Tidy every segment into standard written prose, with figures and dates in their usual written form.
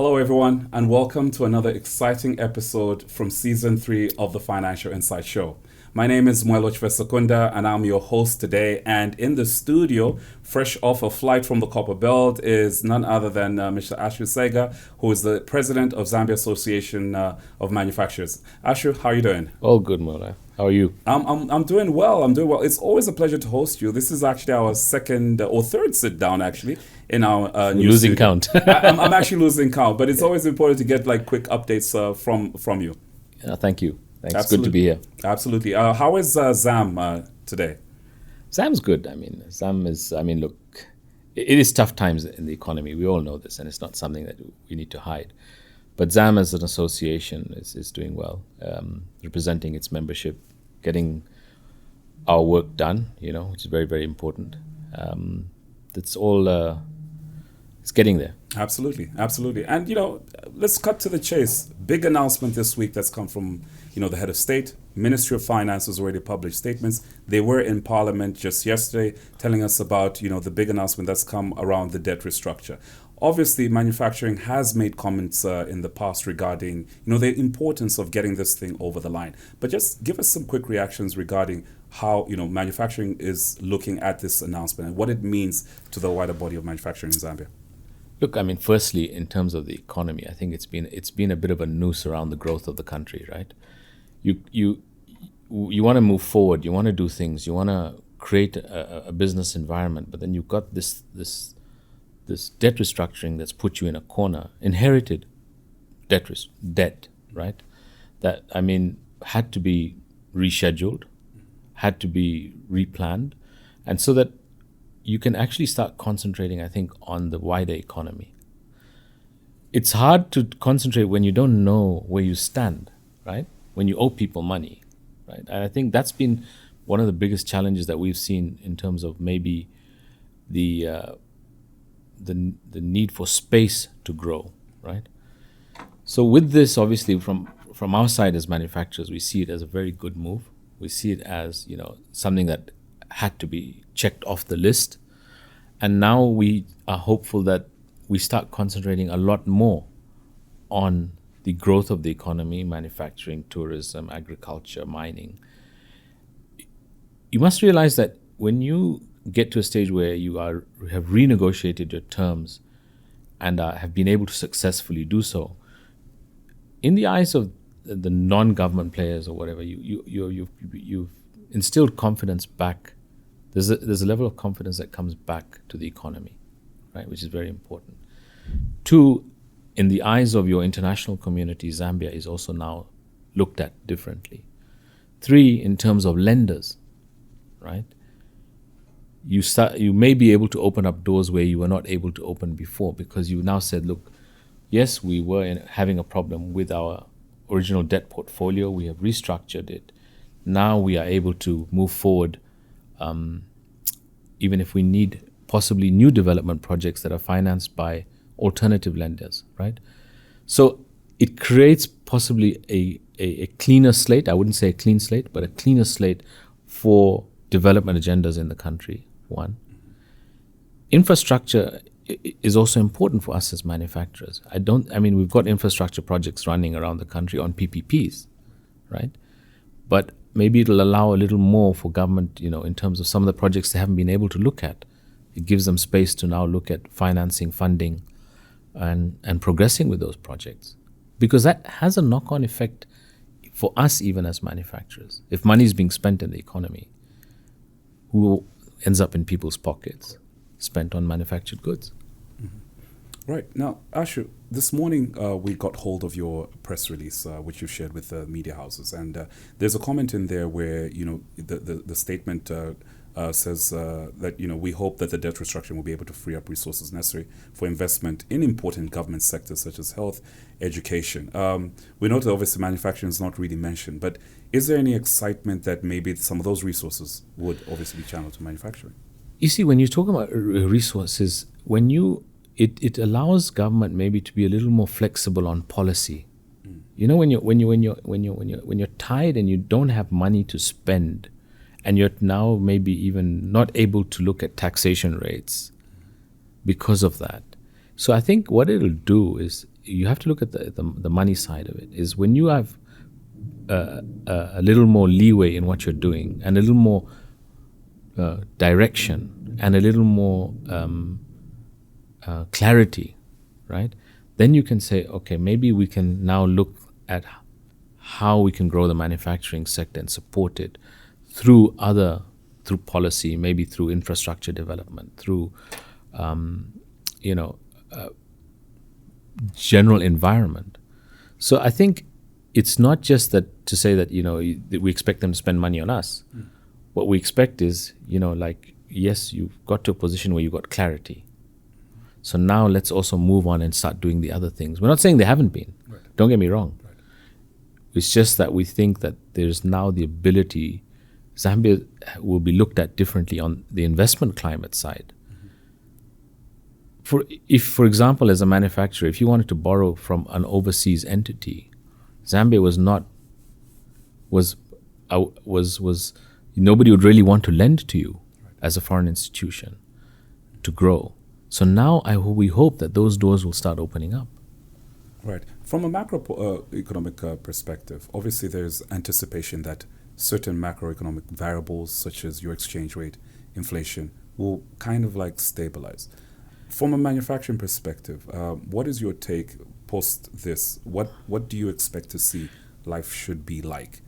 Hello, everyone, and welcome to another exciting episode from Season 3 of the Financial Insight Show. My name is Mwelo Chvesakunda, and I'm your host today. And in the studio, fresh off a flight from the Copper Belt, is none other than Mr. Ashu Sagar, who is the president of Zambia Association of Manufacturers. Ashu, how are you doing? All good, Mwelo. How are you? I'm doing well. I'm doing well. It's always a pleasure to host you. This is actually our second or third sit down, actually, in our new losing studio. count. I'm actually losing count, but it's always important to get like quick updates from you. Thank you. Thanks. Absolutely. Good to be here. Absolutely. How is Zam today? Zam's good. Look, it is tough times in the economy. We all know this, and it's not something that we need to hide. But Zam as an association is doing well, representing its membership, getting our work done, which is very, very important. That's all, it's getting there. Absolutely. And, let's cut to the chase. Big announcement this week that's come from, the head of state. Ministry of Finance has already published statements. They were in Parliament just yesterday telling us about, the big announcement that's come around the debt restructure. Obviously, manufacturing has made comments in the past regarding, the importance of getting this thing over the line. But just give us some quick reactions regarding how, manufacturing is looking at this announcement and what it means to the wider body of manufacturing in Zambia. Look, firstly, in terms of the economy, I think it's been a bit of a noose around the growth of the country, right? You want to move forward, you want to do things, you want to create a business environment, but then you've got this debt restructuring that's put you in a corner, inherited debt, right? That, had to be rescheduled, had to be replanned, and so that you can actually start concentrating, I think, on the wider economy. It's hard to concentrate when you don't know where you stand, right? When you owe people money, right? And I think that's been one of the biggest challenges that we've seen in terms of maybe the need for space to grow, right? So with this, obviously, from our side as manufacturers, we see it as a very good move. We see it as, something that had to be checked off the list. And now we are hopeful that we start concentrating a lot more on the growth of the economy, manufacturing, tourism, agriculture, mining. You must realize that when you get to a stage where you have renegotiated your terms and have been able to successfully do so, in the eyes of the non-government players or whatever, you've instilled confidence back. There's a level of confidence that comes back to the economy, right, which is very important. 2, in the eyes of your international community, Zambia is also now looked at differently. 3, in terms of lenders, right? You may be able to open up doors where you were not able to open before, because you now said, look, yes, we were having a problem with our original debt portfolio. We have restructured it. Now we are able to move forward, even if we need possibly new development projects that are financed by alternative lenders, right? So it creates possibly a cleaner slate. I wouldn't say a clean slate, but a cleaner slate for development agendas in the country, 1. Infrastructure is also important for us as manufacturers. We've got infrastructure projects running around the country on PPPs, right? But maybe it'll allow a little more for government, in terms of some of the projects they haven't been able to look at. It gives them space to now look at financing, funding, and progressing with those projects. Because that has a knock-on effect for us even as manufacturers. If money is being spent in the economy, who ends up in people's pockets? Spent on manufactured goods. Mm-hmm. Right. Now, Ashu, this morning we got hold of your press release, which you shared with the media houses. And there's a comment in there where, the statement says that, we hope that the debt restructuring will be able to free up resources necessary for investment in important government sectors such as health, education. We know that obviously manufacturing is not really mentioned, but is there any excitement that maybe some of those resources would obviously be channeled to manufacturing? You see, when you talk about resources, it allows government maybe to be a little more flexible on policy. When you're tired and you don't have money to spend, and you're now maybe even not able to look at taxation rates because of that. So I think what it'll do is you have to look at the money side of it. Is when you have a little more leeway in what you're doing and a little more direction and a little more clarity, right? Then you can say, okay, maybe we can now look at how we can grow the manufacturing sector and support it through policy, maybe through infrastructure development, through general environment. So I think it's not just that to say that that we expect them to spend money on us. What we expect is yes, you've got to a position where you've got clarity. So now let's also move on and start doing the other things. We're not saying they haven't been. Right. Don't get me wrong. Right. It's just that we think that there's now the ability. Zambia will be looked at differently on the investment climate side. For example, as a manufacturer, if you wanted to borrow from an overseas entity, Zambia was nobody would really want to lend to you as a foreign institution to grow. So now we hope that those doors will start opening up. Right. From a macroeconomic perspective, obviously there's anticipation that certain macroeconomic variables such as your exchange rate, inflation, will kind of stabilize. From a manufacturing perspective, what is your take post this? What do you expect to see life should be like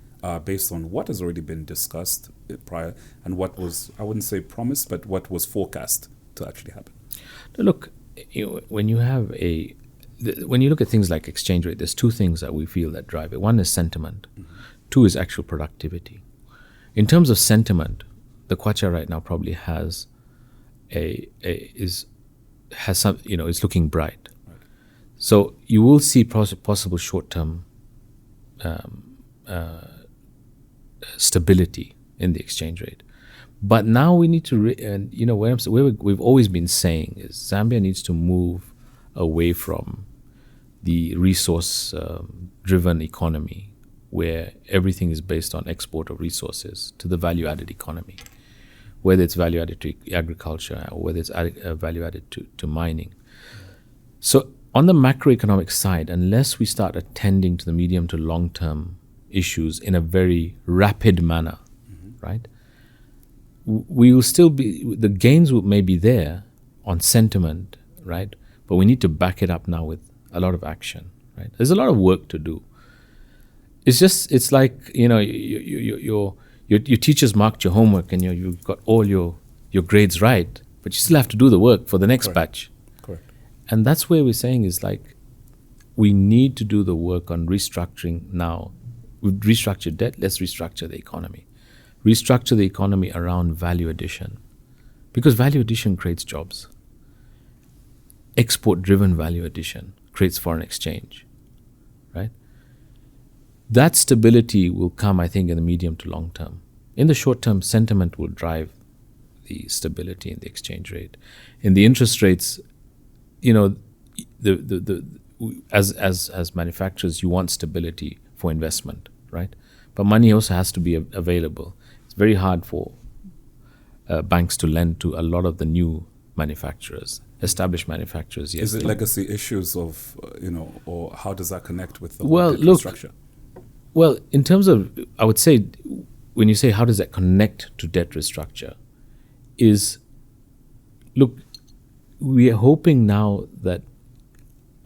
based on what has already been discussed prior and what was, I wouldn't say promised, but what was forecast to actually happen? Look, when you look at things like exchange rate, there's two things that we feel that drive it. One is sentiment. Mm-hmm. Two is actual productivity. In terms of sentiment, the kwacha right now probably is looking bright. Right. So you will see possible short-term stability in the exchange rate. But now we need to, where we've always been saying is Zambia needs to move away from the resource-driven economy where everything is based on export of resources to the value-added economy, whether it's value-added to agriculture or whether it's value-added to mining. So on the macroeconomic side, unless we start attending to the medium to long-term issues in a very rapid manner, mm-hmm. right? We will still be, the gains may be there on sentiment, right? But we need to back it up now with a lot of action, right? There's a lot of work to do. It's like, your teachers marked your homework and you've got all your grades right, but you still have to do the work for the next Correct. batch. Correct. And that's where we're saying is we need to do the work on restructuring now. We've restructured debt, let's restructure the economy. Restructure the economy around value addition, because value addition creates jobs. Export-driven value addition creates foreign exchange, right? That stability will come, I think, in the medium to long term. In the short term, sentiment will drive the stability in the exchange rate. In the interest rates, as manufacturers, you want stability for investment, right? But money also has to be available. It's very hard for banks to lend to a lot of the new manufacturers, established manufacturers. Yes. Is it legacy issues of, or how does that connect with the debt structure? Well, in terms of, I would say, when you say how does that connect to debt restructure, we are hoping now that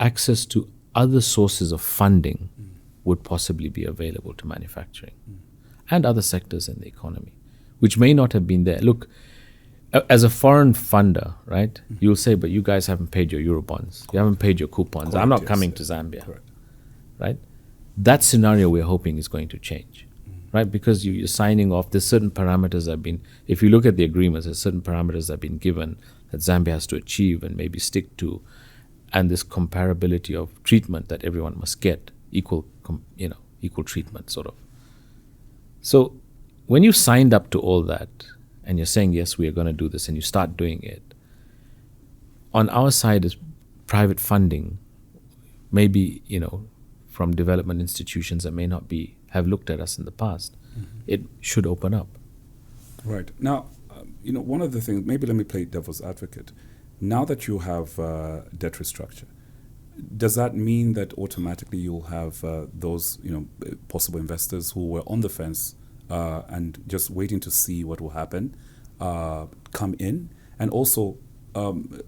access to other sources of funding would possibly be available to manufacturing and other sectors in the economy, which may not have been there. Look, as a foreign funder, right, you'll say, but you guys haven't paid your Eurobonds. You haven't paid your coupons. Correct, I'm not coming to Zambia. Correct. Right? That scenario we're hoping is going to change, right? Because you're signing off, there's certain parameters that have been, if you look at the agreements, there's certain parameters that have been given that Zambia has to achieve and maybe stick to, and this comparability of treatment that everyone must get, equal treatment, sort of. So when you signed up to all that and you're saying, yes, we are going to do this, and you start doing it, on our side is private funding, maybe, from development institutions that may not have looked at us in the past. Mm-hmm. It should open up. Right. Now, one of the things, maybe let me play devil's advocate. Now that you have debt restructure, does that mean that automatically you'll have those possible investors who were on the fence and just waiting to see what will happen come in? And also,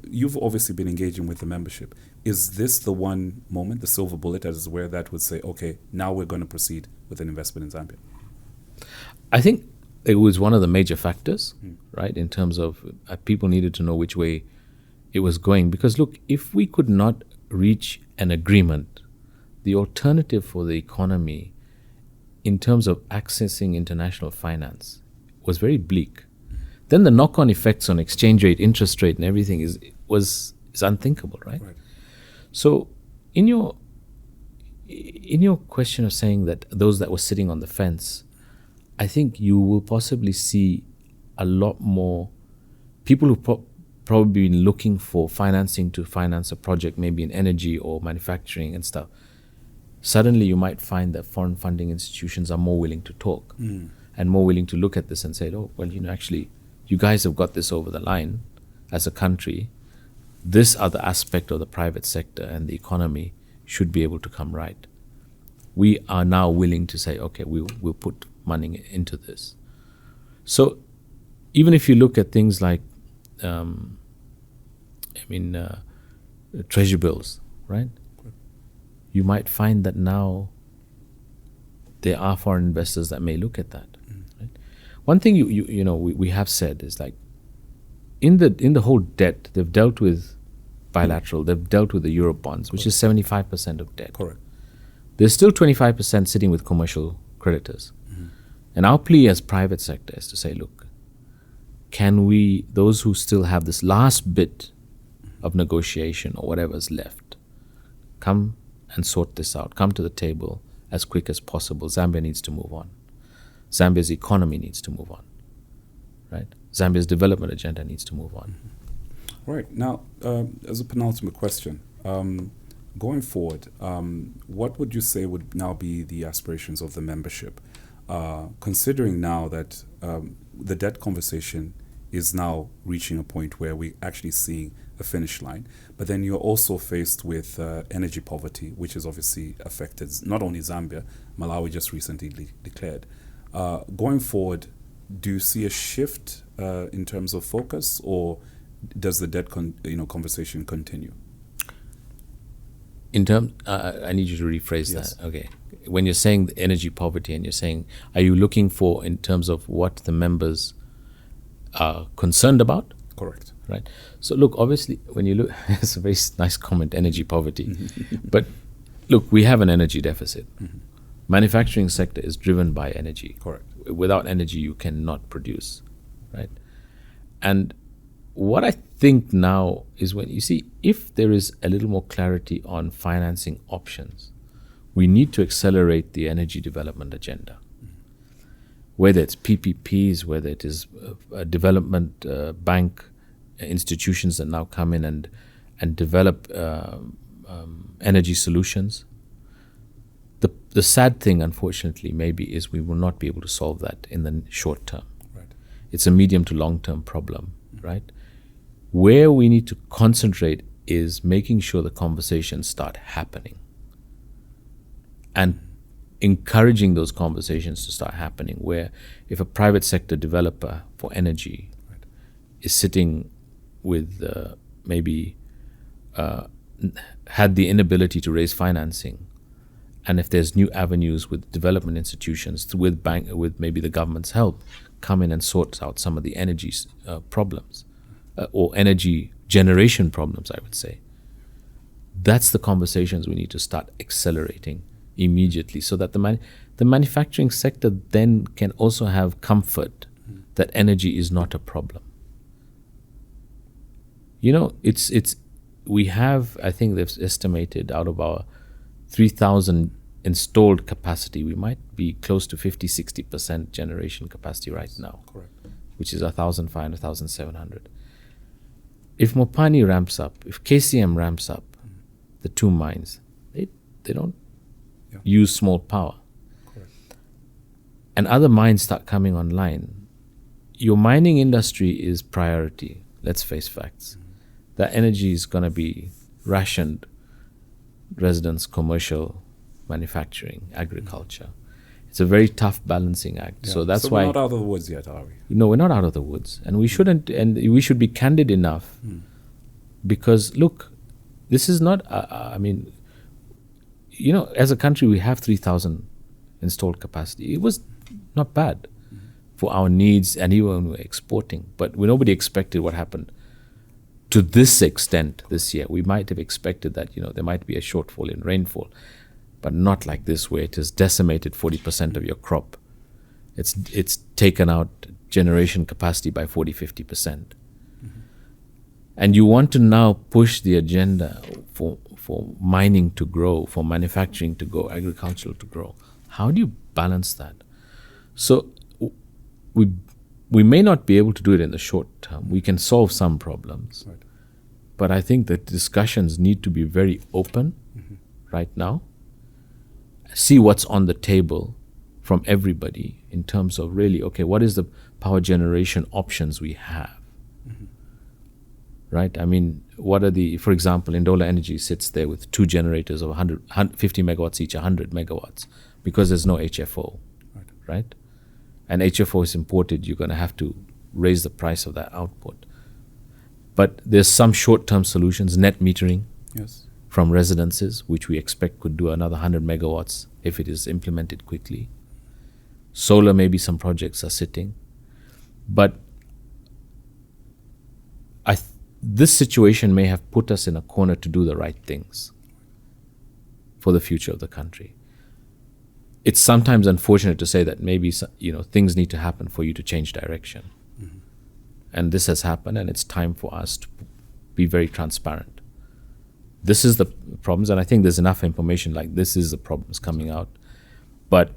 you've obviously been engaging with the membership. Is this the one moment, the silver bullet, as where that would say, okay, now we're going to proceed with an investment in Zambia? I think it was one of the major factors, right, in terms of people needed to know which way it was going. Because look, if we could not reach an agreement, the alternative for the economy in terms of accessing international finance was very bleak. Then the knock-on effects on exchange rate, interest rate, and everything is unthinkable, right? So, in your question of saying that those that were sitting on the fence, I think you will possibly see a lot more people who probably been looking for financing to finance a project, maybe in energy or manufacturing and stuff. Suddenly, you might find that foreign funding institutions are more willing to talk and more willing to look at this and say, "Oh, well, actually, you guys have got this over the line as a country. This other aspect of the private sector and the economy should be able to come right. We are now willing to say, okay, we'll put money into this." So even if you look at things like, treasury bills, right? You might find that now there are foreign investors that may look at that. Right? One thing we have said is like, in the whole debt, they've dealt with bilateral, they've dealt with the Euro bonds, which is 75% of debt. Correct. There's still 25% sitting with commercial creditors. And our plea as private sector is to say, look, can we, those who still have this last bit of negotiation or whatever's left, come and sort this out, come to the table as quick as possible. Zambia needs to move on. Zambia's economy needs to move on, right? Zambia's development agenda needs to move on. Right. Now, as a penultimate question, going forward, what would you say would now be the aspirations of the membership? Considering now that the debt conversation is now reaching a point where we're actually seeing a finish line, but then you're also faced with energy poverty, which has obviously affected not only Zambia, Malawi just recently declared. Going forward, do you see a shift in terms of focus, or does the debt conversation continue? In terms, I need you to rephrase that. Okay. When you're saying the energy poverty, and you're saying, are you looking for in terms of what the members are concerned about? Correct. Right. So look, obviously, when you look, it's a very nice comment, energy poverty. But look, we have an energy deficit. Manufacturing sector is driven by energy. Correct. Without energy, you cannot produce, right? And what I think now is, when you see, if there is a little more clarity on financing options, we need to accelerate the energy development agenda. Whether it's PPPs, whether it is a development bank institutions that now come in and develop energy solutions. The sad thing, unfortunately, maybe, is we will not be able to solve that in the short term. Right. It's a medium to long term problem, right? Where we need to concentrate is making sure the conversations start happening and encouraging those conversations to start happening, where if a private sector developer for energy is sitting with had the inability to raise financing, and if there's new avenues with development institutions, with maybe the government's help, come in and sort out some of the energy problems or energy generation problems, I would say. That's the conversations we need to start accelerating immediately, so that the manufacturing sector then can also have comfort that energy is not a problem. We have, I think they've estimated, out of our 3,000 installed capacity, we might be close to 50-60% generation capacity right now. Correct. Which is 1,500, 1,700. If Mopani ramps up, if KCM ramps up, the two mines, they don't use small power. Correct. And other mines start coming online, your mining industry is priority. Let's face facts. That energy is going to be rationed residence, commercial, manufacturing, agriculture. It's a very tough balancing act. Yeah. So that's so why we're not out of the woods yet, are we? we're not out of the woods, and we shouldn't, and we should be candid enough, because look, this is not. I mean, as a country, we have 3,000 installed capacity. It was not bad for our needs, and even when we were exporting. But nobody expected what happened to this extent this year. We might have expected that there might be a shortfall in rainfall, but not like this, where it has decimated 40% of your crop. It's taken out generation capacity by 40-50%. And you want to now push the agenda for mining to grow, for manufacturing to grow, agricultural to grow. How do you balance that? So we may not be able to do it in the short term. We can solve some problems. Right. But I think that discussions need to be very open right now. See what's on the table from everybody in terms of really, okay, what is the power generation options we have? Right? I mean, what are for example, Indola Energy sits there with 2 generators of 150 megawatts each, 100 megawatts, because there's no HFO, right? And HFO is imported, you're going to have to raise the price of that output. But there's some short-term solutions, net metering from residences, which we expect could do another 100 megawatts if it is implemented quickly. Solar, maybe some projects are sitting. But this situation may have put us in a corner to do the right things for the future of the country. It's sometimes unfortunate to say that maybe things need to happen for you to change direction. And this has happened, and it's time for us to be very transparent. This is the problems, and I think there's enough information like this is the problems coming out. But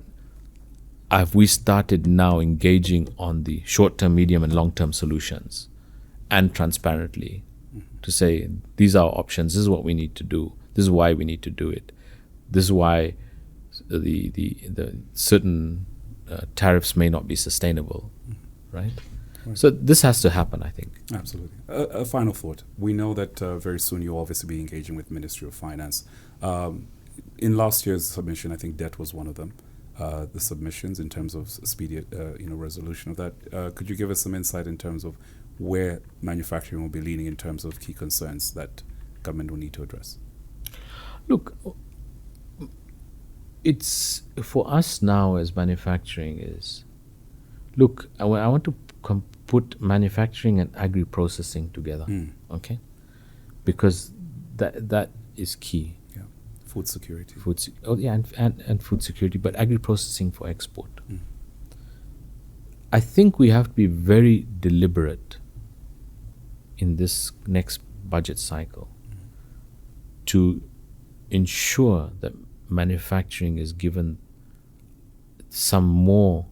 have we started now engaging on the short-term, medium, and long-term solutions, and transparently to say, these are our options, this is what we need to do, this is why we need to do it, this is why the certain tariffs may not be sustainable, right? So this has to happen, I think. Absolutely. A final thought. We know that very soon you'll obviously be engaging with Ministry of Finance. In last year's submission, I think debt was one of them. The submissions in terms of speedy, resolution of that. Could you give us some insight in terms of where manufacturing will be leaning in terms of key concerns that government will need to address? Look, it's for us now as manufacturing is, look, I want to put manufacturing and agri-processing together, okay? Because that is key. Yeah, food security. And food security, but agri-processing for export. I think we have to be very deliberate in this next budget cycle to ensure that manufacturing is given some more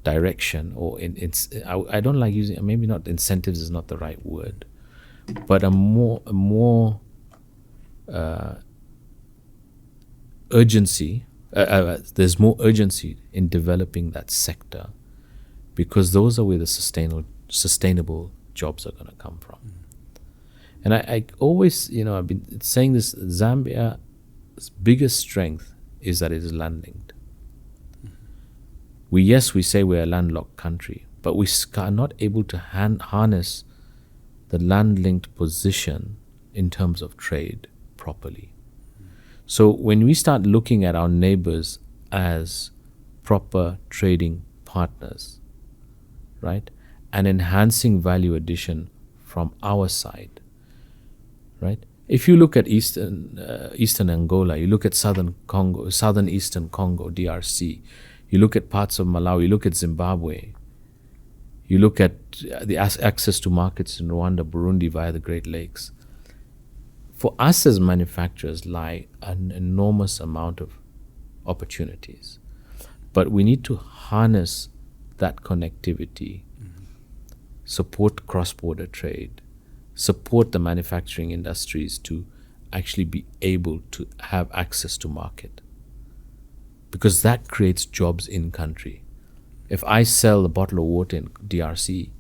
direction, or I don't like using, maybe not incentives is not the right word, but a more urgency. There's more urgency in developing that sector, because those are where the sustainable jobs are going to come from. And I always, I've been saying this, Zambia's biggest strength is that it is land linked. We say we're a landlocked country, but we are not able to harness the land linked position in terms of trade properly. So when we start looking at our neighbors as proper trading partners, right, and enhancing value addition from our side, right? If you look at eastern Angola, you look at southern Congo, southern eastern Congo, DRC, you look at parts of Malawi, you look at Zimbabwe, you look at the access to markets in Rwanda, Burundi via the Great Lakes. For us as manufacturers lie an enormous amount of opportunities, but we need to harness that connectivity, support cross-border trade, support the manufacturing industries to actually be able to have access to market, because that creates jobs in country. If I sell a bottle of water in DRC,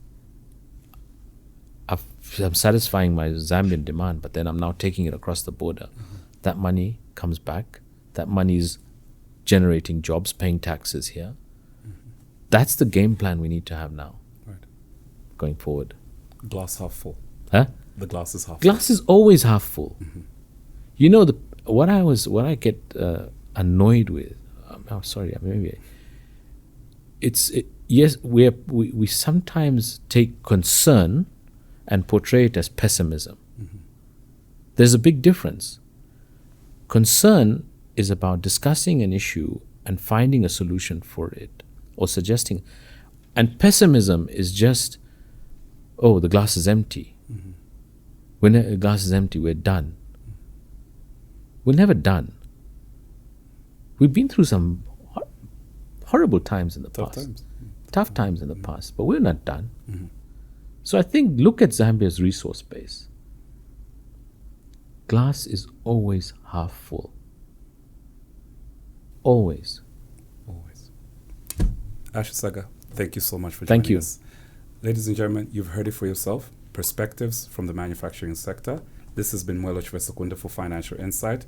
I've I'm satisfying my Zambian demand, but then I'm now taking it across the border. That money comes back. That money is generating jobs, paying taxes here. That's the game plan we need to have now, Right. going forward. Glass half full. Huh? The glass is half Glass is always half full. You know, what I get annoyed with. Yes, we sometimes take concern and portray it as pessimism. There's a big difference. Concern is about discussing an issue and finding a solution for it, or suggesting. And pessimism is just, oh, the glass is empty. When the glass is empty, we're done. We're never done. We've been through some horrible times in the past. Tough times in the past, but we're not done. So I think, look at Zambia's resource base. Glass is always half full. Always. Always. Ashu Sagar, thank you so much for Thank joining you. us. Ladies and gentlemen, you've heard it for yourself. Perspectives from the manufacturing sector. This has been Mwelo Chivesakunda for Financial Insight.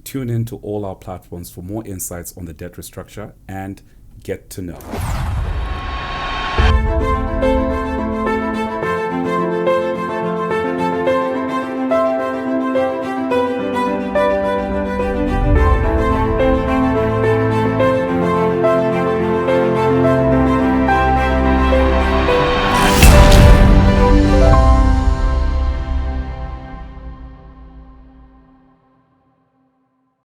Tune in to all our platforms for more insights on the debt restructure and get to know.